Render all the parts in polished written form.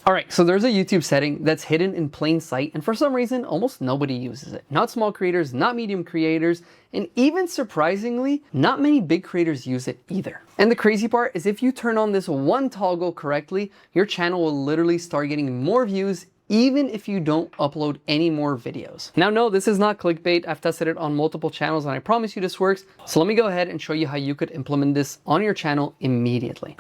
All right, so there's a YouTube setting that's hidden in plain sight, and for some reason, almost nobody uses it. Not small creators, not medium creators, and even surprisingly, not many big creators use it either. And the crazy part is if you turn on this one toggle correctly, your channel will literally start getting more views even if you don't upload any more videos. Now, no, this is not clickbait. I've tested it on multiple channels and I promise you this works. So let me go ahead and show you how you could implement this on your channel immediately.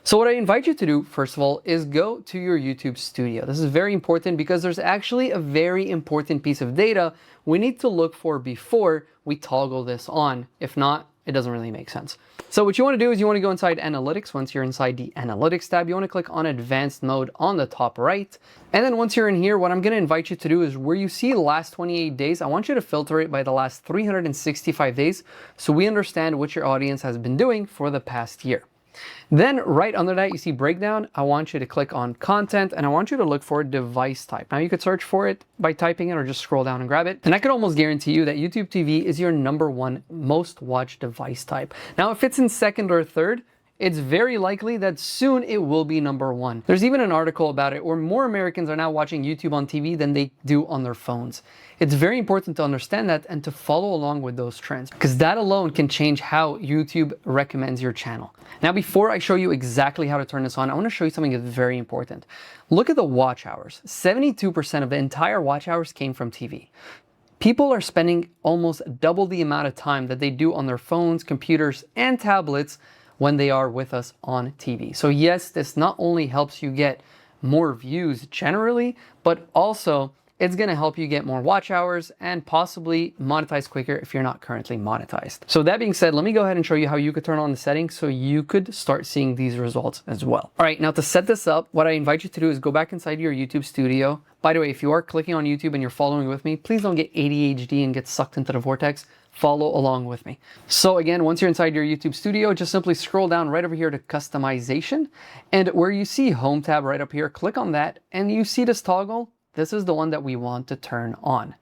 So what I invite you to do, first of all, is go to your YouTube studio. This is very important because there's actually a very important piece of data we need to look for before we toggle this on. If not, it doesn't really make sense. So what you want to do is you want to go inside Analytics. Once you're inside the Analytics tab, you want to click on Advanced Mode on the top right. And then once you're in here, what I'm going to invite you to do is where you see last 28 days, I want you to filter it by the last 365 days so we understand what your audience has been doing for the past year. Then right under that, you see breakdown. I want you to click on content and I want you to look for device type. Now you could search for it by typing it or just scroll down and grab it. And I could almost guarantee you that YouTube TV is your #1 most watched device type. Now, if it's in second or third, it's very likely that soon it will be #1. There's even an article about it where more Americans are now watching YouTube on TV than they do on their phones. It's very important to understand that and to follow along with those trends because that alone can change how YouTube recommends your channel. Now, before I show you exactly how to turn this on, I want to show you something that's very important. Look at the watch hours. 72% of the entire watch hours came from TV. People are spending almost double the amount of time that they do on their phones, computers, and tablets when they are with us on TV. So yes, this not only helps you get more views generally, but also it's going to help you get more watch hours and possibly monetize quicker if you're not currently monetized. So that being said, let me go ahead and show you how you could turn on the settings so you could start seeing these results as well. All right, now to set this up, what I invite you to do is go back inside your YouTube studio. By the way, if you are clicking on YouTube and you're following with me, please don't get ADHD and get sucked into the vortex. Follow along with me. So again, once you're inside your YouTube studio, just simply scroll down right over here to customization. And where you see home tab right up here, click on that and you see this toggle. This is the one that we want to turn on.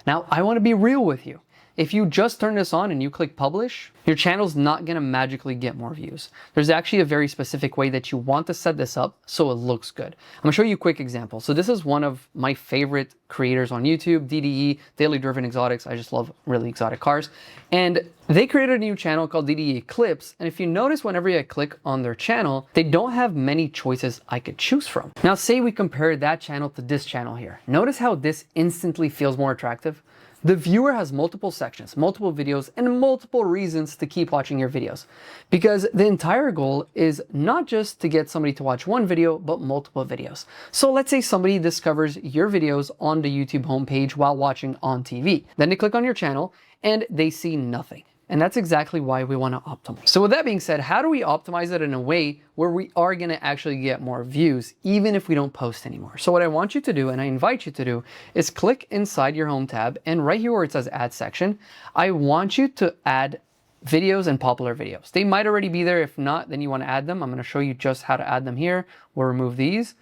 Now, I want to be real with you. If you just turn this on and you click publish, your channel's not going to magically get more views. There's actually a very specific way that you want to set this up so it looks good. I'm going to show you a quick example. So this is one of my favorite creators on YouTube, DDE, Daily Driven Exotics. I just love really exotic cars. And they created a new channel called DDE Clips. And if you notice, whenever I click on their channel, they don't have many choices I could choose from. Now, say we compare that channel to this channel here. Notice how this instantly feels more attractive. The viewer has multiple sections, multiple videos, and multiple reasons to keep watching your videos. Because the entire goal is not just to get somebody to watch one video, but multiple videos. So let's say somebody discovers your videos on the YouTube homepage while watching on TV. Then they click on your channel and they see nothing. And that's exactly why we want to optimize. So with that being said, how do we optimize it in a way where we are going to actually get more views, even if we don't post anymore? So what I want you to do, and I invite you to do, is click inside your home tab, and right here where it says add section, I want you to add videos and popular videos. They might already be there. If not, then you want to add them. I'm going to show you just how to add them here. We'll remove these.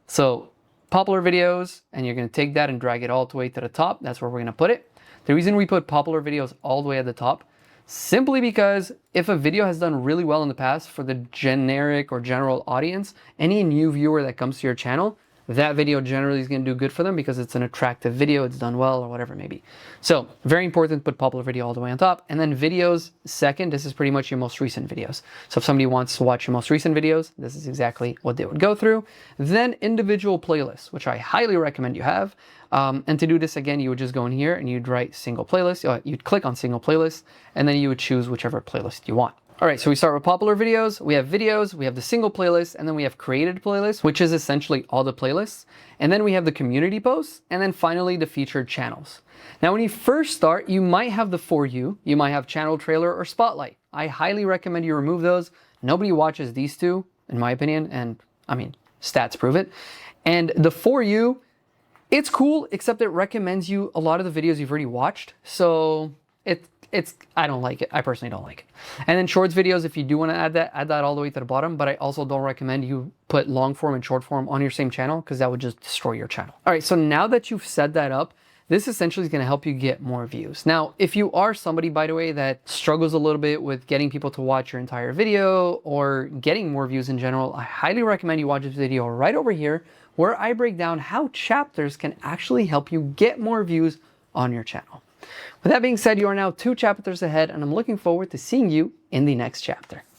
So popular videos, and you're going to take that and drag it all the way to the top. That's where we're going to put it. The reason we put popular videos all the way at the top, simply because if a video has done really well in the past for the generic or general audience, any new viewer that comes to your channel, that video generally is going to do good for them because it's an attractive video, it's done well, or whatever it may be. So very important, put popular video all the way on top. And then videos second, this is pretty much your most recent videos. So if somebody wants to watch your most recent videos, this is exactly what they would go through. Then individual playlists, which I highly recommend you have. And to do this again, you would just go in here and you'd write single playlist. You'd click on single playlist, and then you would choose whichever playlist you want. All right, so we start with popular videos, we have the single playlist, and then we have created playlists, which is essentially all the playlists. And then we have the community posts, and then finally the featured channels. Now, when you first start, you might have the For You, you might have channel trailer or spotlight. I highly recommend you remove those. Nobody watches these two, in my opinion, and I mean, stats prove it. And the For You, it's cool, except it recommends you a lot of the videos you've already watched. So I don't like it. I personally don't like it. And then shorts videos, if you do want to add that all the way to the bottom, but I also don't recommend you put long form and short form on your same channel because that would just destroy your channel. All right, so now that you've set that up, this essentially is going to help you get more views. Now, if you are somebody, by the way, that struggles a little bit with getting people to watch your entire video or getting more views in general, I highly recommend you watch this video right over here where I break down how chapters can actually help you get more views on your channel. With that being said, you are now 2 chapters ahead, and I'm looking forward to seeing you in the next chapter.